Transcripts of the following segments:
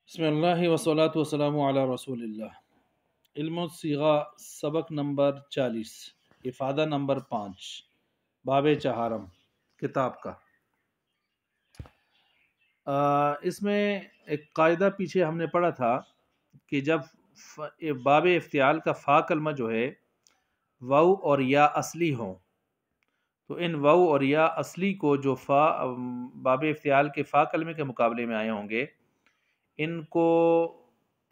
بسم اللہ وصلاۃ وسلام علی رسول اللہ۔ علم الصیغہ سبق نمبر 40، افادہ نمبر 5، باب چہارم کتاب کا۔ اس میں ایک قاعدہ پیچھے ہم نے پڑھا تھا کہ جب باب افتعال کا فا کلمہ جو ہے واو اور یا اصلی ہوں تو ان واو اور یا اصلی کو جو فا باب افتعال کے فا کلمے کے مقابلے میں آئے ہوں گے ان کو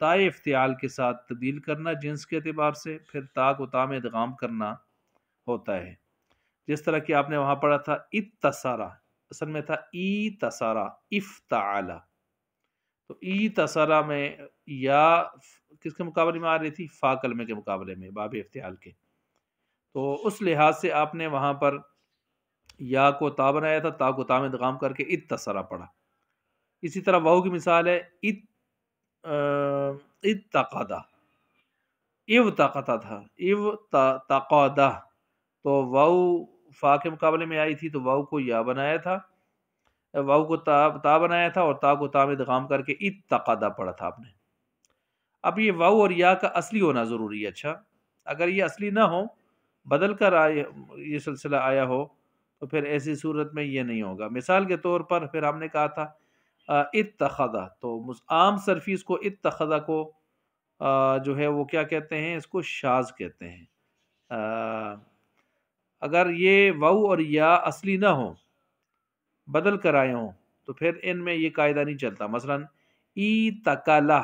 تا افتعال کے ساتھ تبدیل کرنا جنس کے اعتبار سے، پھر تا کو تا میں ادغام کرنا ہوتا ہے۔ جس طرح کہ آپ نے وہاں پڑھا تھا اتصارا، اصل میں تھا ایتصارا افتعالا، تو ایتصارا میں یا کس کے مقابلے میں آ رہی تھی؟ فا کلمے کے مقابلے میں باب افتعال کے، تو اس لحاظ سے آپ نے وہاں پر یا کو تا بنایا تھا، تا کو تا میں ادغام کر کے اتصارا پڑھا۔ اسی طرح واو کی مثال ہے اتقادہ، اوتقتا تھا اوتقادہ، تو واو فا کے مقابلے میں آئی تھی تو واو کو یا بنایا تھا، واو کو تا بنایا تھا اور تا کو تا میں ادغام کر کے اتقادہ پڑھا تھا آپ نے۔ اب یہ واو اور یا کا اصلی ہونا ضروری ہے۔ اچھا، اگر یہ اصلی نہ ہو، بدل کر یہ سلسلہ آیا ہو تو پھر ایسی صورت میں یہ نہیں ہوگا۔ مثال کے طور پر پھر ہم نے کہا تھا اتخذا، تو عام صرفی اس کو اتخذا کو جو ہے وہ کیا کہتے ہیں؟ اس کو شاذ کہتے ہیں۔ اگر یہ واو اور یا اصلی نہ ہو، بدل کر آئے ہوں، تو پھر ان میں یہ قاعدہ نہیں چلتا۔ مثلا ای تکلا،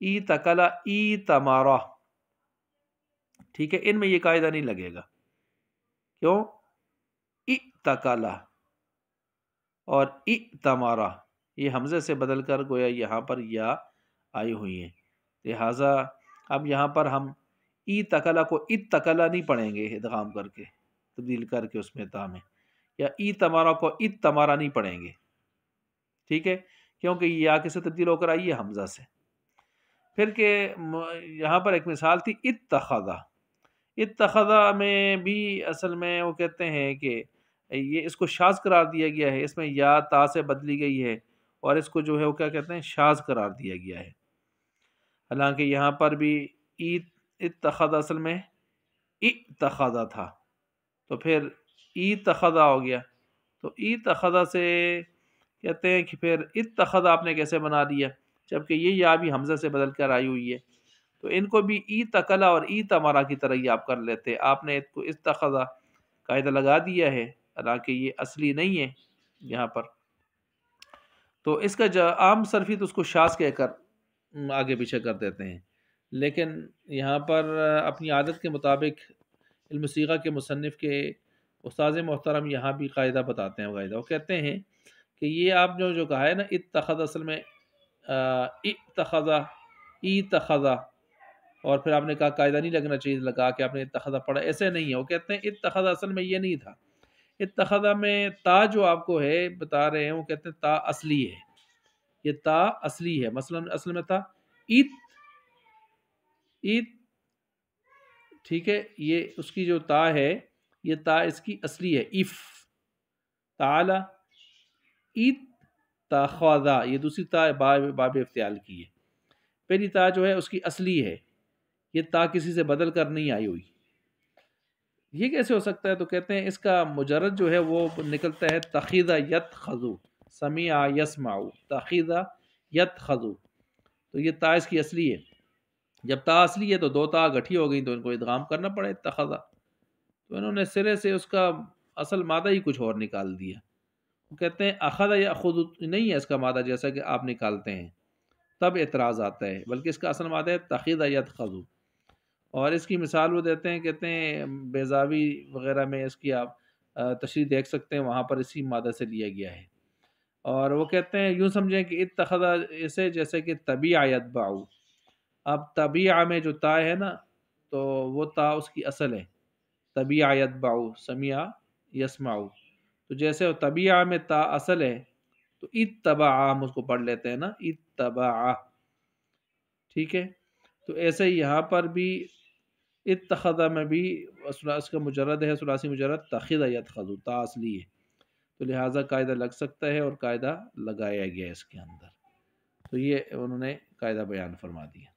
ای تکلا، ای تمارا، ٹھیک ہے، ان میں یہ قاعدہ نہیں لگے گا۔ کیوں؟ ای تکلا اور ای تمارا یہ حمزے سے بدل کر گویا یہاں پر یا آئی ہوئی ہیں، لہٰذا اب یہاں پر ہم ای تکلا کو ات تکلا نہیں پڑھیں گے ادغام کر کے، تبدیل کر کے اس میں تا میں، یا ای تمارا کو ات تمارا نہیں پڑھیں گے، ٹھیک ہے، کیونکہ یہ یا کس سے تبدیل ہو کر آئی ہے؟ حمزہ سے۔ پھر کہ یہاں پر ایک مثال تھی اتخذا، اتخذا میں بھی اصل میں وہ کہتے ہیں کہ یہ اس کو شاذ قرار دیا گیا ہے، اس میں یا تا سے بدلی گئی ہے اور اس کو جو ہے وہ کیا کہتے ہیں؟ شاذ قرار دیا گیا ہے۔ حالانکہ یہاں پر بھی اتخذ اصل میں اتخذا تھا، تو پھر اتخذا ہو گیا، تو اتخذا سے کہتے ہیں کہ پھر اتخذا آپ نے کیسے بنا دیا جبکہ یہ یا بھی حمزہ سے بدل کر آئی ہوئی ہے؟ تو ان کو بھی ای تکلا اور ای تمارا کی طرح ہی آپ کر لیتے، آپ نے اس کو اتخذا قاعدہ لگا دیا ہے، حالانکہ یہ اصلی نہیں ہے یہاں پر، تو اس کا عام صرفی تو اس کو شاذ کہہ کر آگے پیچھے کر دیتے ہیں۔ لیکن یہاں پر اپنی عادت کے مطابق علم صیغہ کے مصنف کے استاذ محترم یہاں بھی قاعدہ بتاتے ہیں، قاعدہ وہ کہتے ہیں کہ یہ آپ جو کہا ہے نا اتخذ، اصل میں اتخذا اتخذا، اور پھر آپ نے کہا قاعدہ نہیں لگنا چاہیے، لگا کہ آپ نے اتخذا پڑھا، ایسے نہیں ہے۔ وہ کہتے ہیں اتخذا اصل میں یہ نہیں تھا، اتخذا میں تا جو آپ کو ہے بتا رہے ہیں وہ کہتے ہیں تا اصلی ہے، یہ تا اصلی ہے۔ مثلا اصل میں تھا ایت ایت، ٹھیک ہے، یہ اس کی جو تا ہے یہ تا اس کی اصلی ہے، اف تعالی ایت تاخذا، یہ دوسری تا باب افتعال کی ہے، پہلی تا جو ہے اس کی اصلی ہے، یہ تا کسی سے بدل کر نہیں آئی ہوئی۔ یہ کیسے ہو سکتا ہے؟ تو کہتے ہیں اس کا مجرد جو ہے وہ نکلتا ہے تخیذا یتخذو، سمیع یسمع، تخیذا یتخذو، تو یہ تا اس کی اصلی ہے۔ جب تا اصلی ہے تو دو تا گٹھی ہو گئی تو ان کو ادغام کرنا پڑے اتخذا، تو انہوں نے سرے سے اس کا اصل مادہ ہی کچھ اور نکال دیا۔ وہ کہتے ہیں اخذ یاخذ نہیں ہے اس کا مادہ جیسا کہ آپ نکالتے ہیں، تب اعتراض آتا ہے، بلکہ اس کا اصل مادہ ہے تخیذ یتخذ۔ اور اس کی مثال وہ دیتے ہیں، کہتے ہیں بیضاوی وغیرہ میں اس کی آپ تشریح دیکھ سکتے ہیں، وہاں پر اسی مادہ سے لیا گیا ہے۔ اور وہ کہتے ہیں یوں سمجھیں کہ اتخذ اسے جیسے کہ طبیع یتبع، اب طبیع میں جو تا ہے نا تو وہ تا اس کی اصل ہے، طبیع یتبع سمیع یسمع، تو جیسے طبیع میں تا اصل ہے تو اتبع ہم اس کو پڑھ لیتے ہیں نا اتبع، ٹھیک ہے، تو ایسے ہی یہاں پر بھی اتخذ میں بھی اس کا مجرد ہے ثلاثی مجرد تخذ یتخذ، تا اصلی ہے، تو لہٰذا قاعدہ لگ سکتا ہے اور قاعدہ لگایا گیا اس کے اندر۔ تو یہ انہوں نے قاعدہ بیان فرما دیا۔